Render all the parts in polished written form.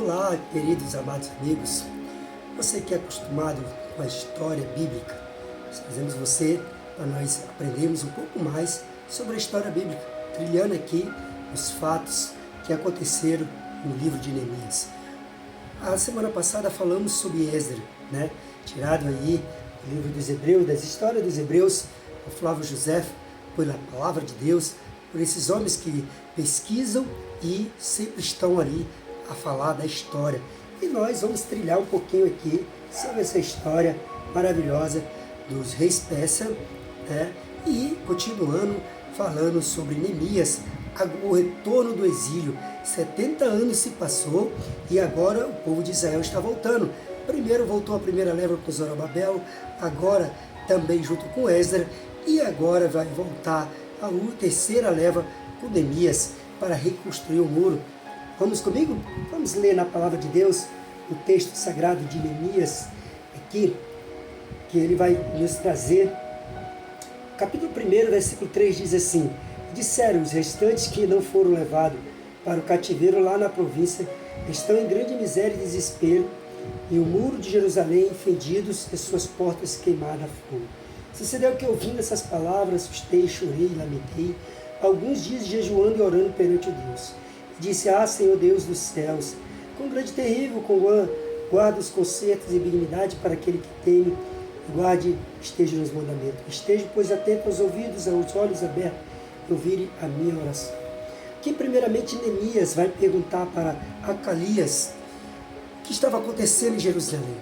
Olá, queridos amados amigos. Você que é acostumado com a história bíblica, nós trazemos você para nós aprendermos um pouco mais sobre a história bíblica, trilhando aqui os fatos que aconteceram no livro de Neemias. A semana passada falamos sobre Esdras, tirado aí do livro dos Hebreus, das histórias dos Hebreus, o Flávio José, pela palavra de Deus, por esses homens que pesquisam e sempre estão ali a falar da história. E nós vamos trilhar um pouquinho aqui sobre essa história maravilhosa dos reis persas, e continuando falando sobre Neemias, o retorno do exílio. 70 anos se passou e agora o povo de Israel está voltando. Primeiro voltou a primeira leva com Zorobabel, agora também junto com Esdras, e agora vai voltar a terceira leva com Neemias para reconstruir o muro. Vamos comigo? Vamos ler na palavra de Deus o texto sagrado de Neemias aqui, que ele vai nos trazer. Capítulo 1, versículo 3 diz assim: disseram os restantes que não foram levados para o cativeiro lá na província, estão em grande miséria e desespero, e o muro de Jerusalém fendidos e suas portas queimadas a fogo. Sucedeu que, ouvindo essas palavras, assustei, chorei e lamentei, alguns dias jejuando e orando perante o Deus. E disse: Senhor Deus dos céus, com grande e terrível, guarda os concertos e benignidade para aquele que teme, e guarde, esteja nos mandamentos. Esteja, pois, atento aos ouvidos, aos olhos abertos, e ouvire a minha oração. Aqui, primeiramente, Neemias vai perguntar para Acalias o que estava acontecendo em Jerusalém.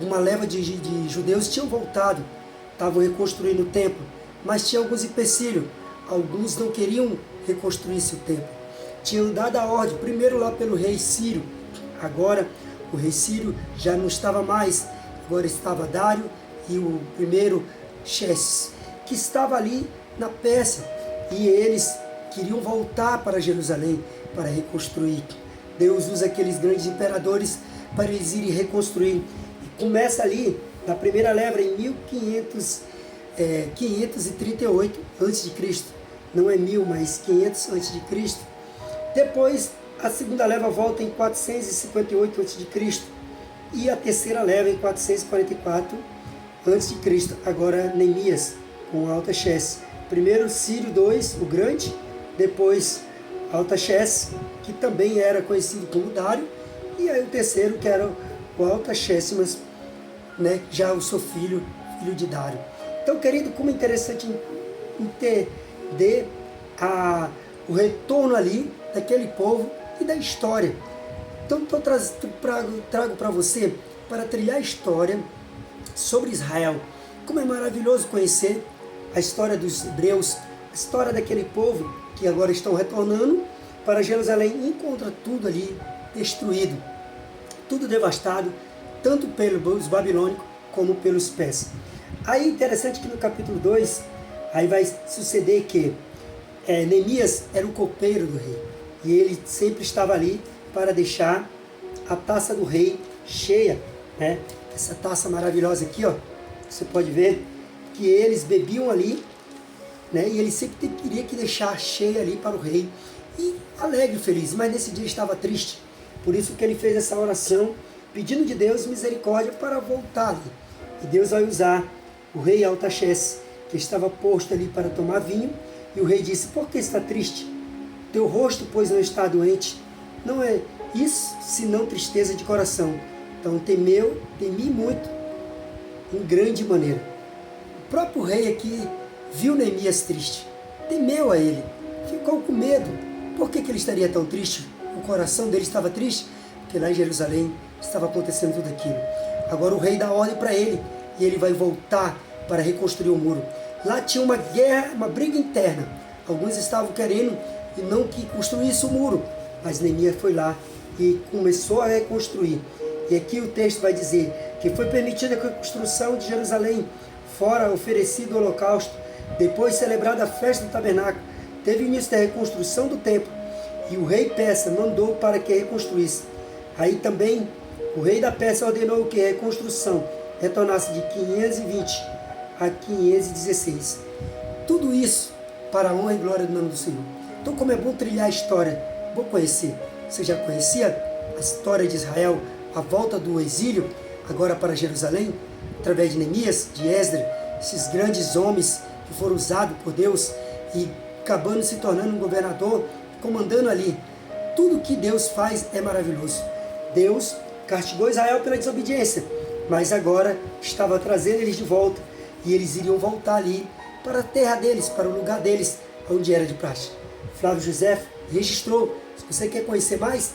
Uma leva de judeus tinham voltado, estavam reconstruindo o templo, mas tinha alguns empecilhos. Alguns não queriam reconstruir esse templo. Tinham dado a ordem, primeiro lá pelo rei Ciro. Agora o rei Ciro já não estava mais, agora estava Dário e o primeiro Xerxes, que estava ali na Pérsia. E eles queriam voltar para Jerusalém para reconstruir. Deus usa aqueles grandes imperadores para eles irem reconstruir. E começa ali, na primeira leva, em 538 a.C. Não é 1000, mas 500 a.C. Depois, a segunda leva volta em 458 a.C. E a terceira leva em 444 a.C. Agora Neemias, com Artaxerxes. Primeiro Ciro II, o Grande, depois Artaxerxes, que também era conhecido como Dário, e aí o terceiro, que era o Artaxerxes, já o seu filho de Dário. Então, querido, como é interessante entender o retorno ali daquele povo e da história. Então, trago para você, para trilhar a história sobre Israel. Como é maravilhoso conhecer a história dos hebreus, a história daquele povo que agora estão retornando para Jerusalém e encontra tudo ali destruído, tudo devastado, tanto pelos babilônicos como pelos persas. Aí interessante que no capítulo 2, aí vai suceder que Neemias era o copeiro do rei, e ele sempre estava ali para deixar a taça do rei cheia, essa taça maravilhosa aqui, você pode ver que eles bebiam ali, e ele sempre queria que deixar cheia ali para o rei, e alegre, feliz, mas nesse dia estava triste, por isso que ele fez essa oração, pedindo de Deus misericórdia para voltar ali. E Deus vai usar o rei Artaxerxes, que estava posto ali para tomar vinho, e o rei disse: por que está triste? Teu rosto, pois, não está doente? Não é isso, senão tristeza de coração. Então temi muito, em grande maneira. O próprio rei aqui viu Neemias triste, temeu a ele, ficou com medo. Por que ele estaria tão triste? O coração dele estava triste, porque lá em Jerusalém estava acontecendo tudo aquilo. Agora o rei dá ordem para ele, e ele vai voltar para reconstruir o muro. Lá tinha uma guerra, uma briga interna. Alguns estavam querendo e não que construísse o muro, mas Neemias foi lá e começou a reconstruir. E aqui o texto vai dizer que foi permitida a reconstrução de Jerusalém, fora oferecido o holocausto, depois celebrada a festa do tabernáculo, teve início a reconstrução do templo, e o rei persa mandou para que reconstruísse. Aí também o rei da Pérsia ordenou que a reconstrução retornasse de 520 a 516. Tudo isso para a honra e glória do nome do Senhor. Então, como é bom trilhar a história, bom conhecer. Você já conhecia a história de Israel, a volta do exílio, agora para Jerusalém, através de Neemias, de Esdras, esses grandes homens que foram usados por Deus e acabando se tornando um governador, comandando ali. Tudo que Deus faz é maravilhoso. Deus castigou Israel pela desobediência, mas agora estava trazendo eles de volta, e eles iriam voltar ali para a terra deles, para o lugar deles, onde era de praxe. Flávio José registrou. Se você quer conhecer mais,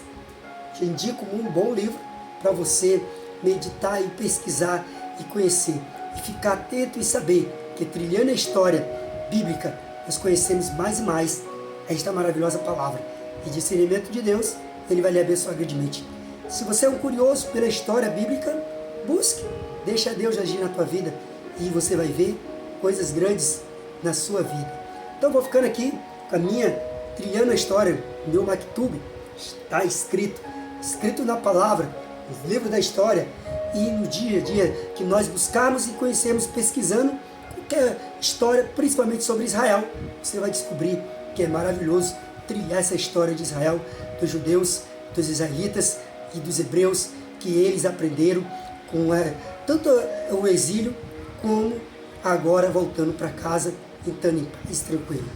te indico um bom livro para você meditar e pesquisar e conhecer, e ficar atento e saber que trilhando a história bíblica, nós conhecemos mais e mais esta maravilhosa palavra. E discernimento de Deus, Ele vai lhe abençoar grandemente. Se você é um curioso pela história bíblica, busque, deixa Deus agir na tua vida e você vai ver coisas grandes na sua vida. Então vou ficando aqui com a minha trilhando a história, meu Maktub, está escrito na palavra, no livro da história, e no dia a dia que nós buscarmos e conhecemos pesquisando qualquer história, principalmente sobre Israel, você vai descobrir que é maravilhoso trilhar essa história de Israel, dos judeus, dos israelitas e dos hebreus, que eles aprenderam com tanto o exílio como agora voltando para casa, entrando em paz, tranquilo.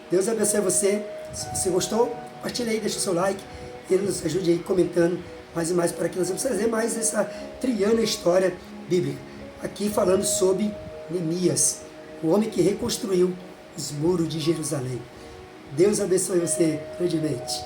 Deus abençoe você. Se você gostou, compartilha aí, deixa o seu like e nos ajude aí comentando mais e mais para que nós vamos trazer mais essa trilhando a história bíblica. Aqui falando sobre Neemias, o homem que reconstruiu os muros de Jerusalém. Deus abençoe você grandemente.